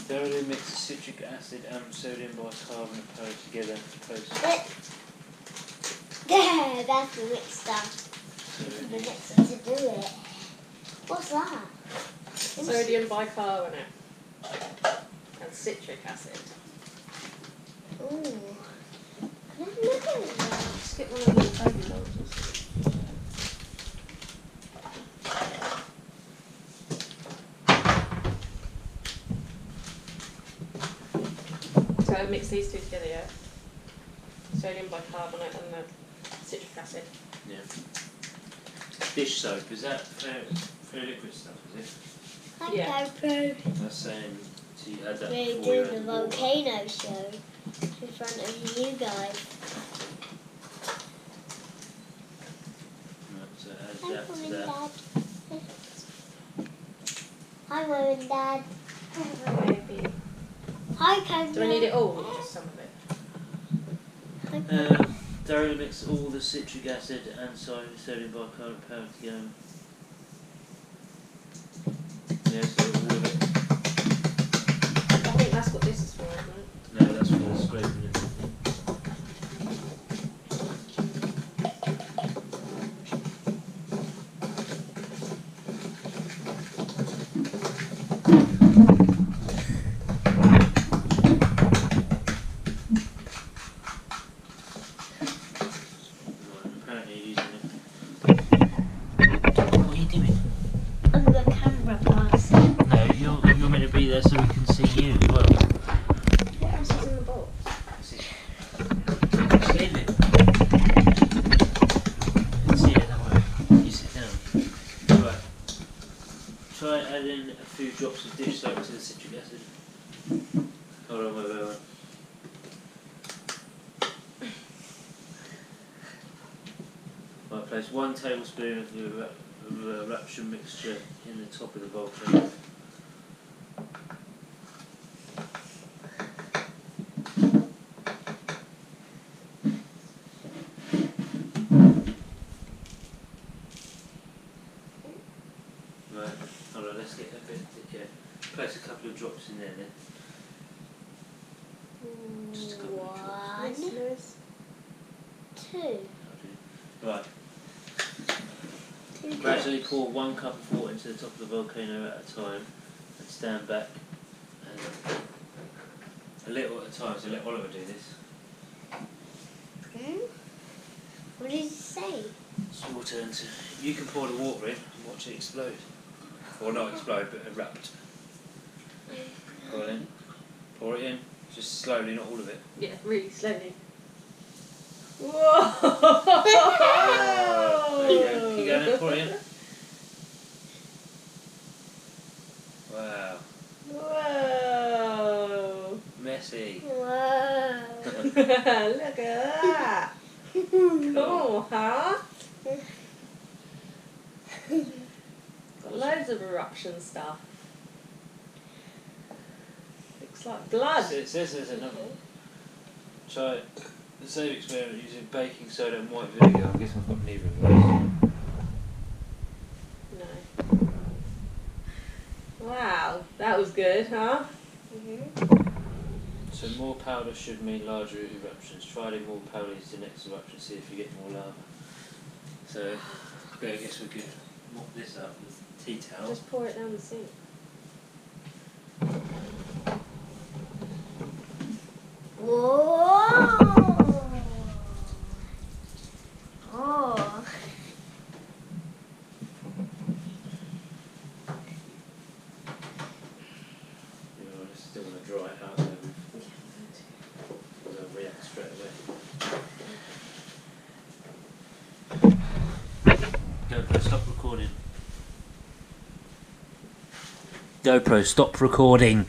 Thoroughly mix citric acid and sodium bicarbonate powder together. There, that's the mixer. The mixer to do it. What's that? Sodium bicarbonate and citric acid. Ooh. Can I have a look at it? Just get one of these baby nozzles. So mix these two together, yeah? Sodium bicarbonate and the citric acid. Yeah. Dish soap, is that fair liquid stuff, is it? Hi, Yeah. GoPro. That's saying so you had that We're before you doing had the the water. volcano show in front of you guys. Right, so add Hi, that Mum to and that. Dad. Hi, Mum and Dad. Maybe. Hi, Camera. Do I need it all or just some of it? Thoroughly mix all the citric acid and sodium bicarbonate powder together. Yeah, so all of it. I think that's what this is for, isn't it? No, that's for the scraping it. Apparently you're using it. What are you doing? I'm the camera person. No, you're meant to be there so we can see you as well. What else is in the box? See it? See it that way. You sit down. Right. Try adding a few drops of dish soap to the citric acid. Hold on, wait. Right, place 1 tablespoon of the eruption mixture in the top of the volcano. Right, hold on, let's get a bit, yeah. Place a couple of drops in there then. Just a couple of drops. One, two. Right. Two Gradually pour 1 cup of water into the top of the volcano at a time and stand back and a little at a time, so let Oliver do this. What did you say? It's your turn to, you can pour the water in and watch it explode. Or not explode, but erupt. Pour it in. Pour it in. Just slowly, not all of it. Yeah, really slowly. Whoa! There you go. Keep going in, pour it in. Wow. Whoa! Messy. Whoa. Look at that! Cool, huh? Got loads of eruption stuff. Looks like blood. It says there's another one. Try the same experiment using baking soda and white vinegar. I guess I've got neither of those. No. Wow, that was good, huh? So more powder should mean larger eruptions. Try adding more powder into the next eruption, see if you get more lava. So I guess we could mop this up with tea towel. Just pour it down the sink. Whoa. Oh. You know, I still want to dry it out though. They'll react straight away. GoPro, stop recording. GoPro, stop recording.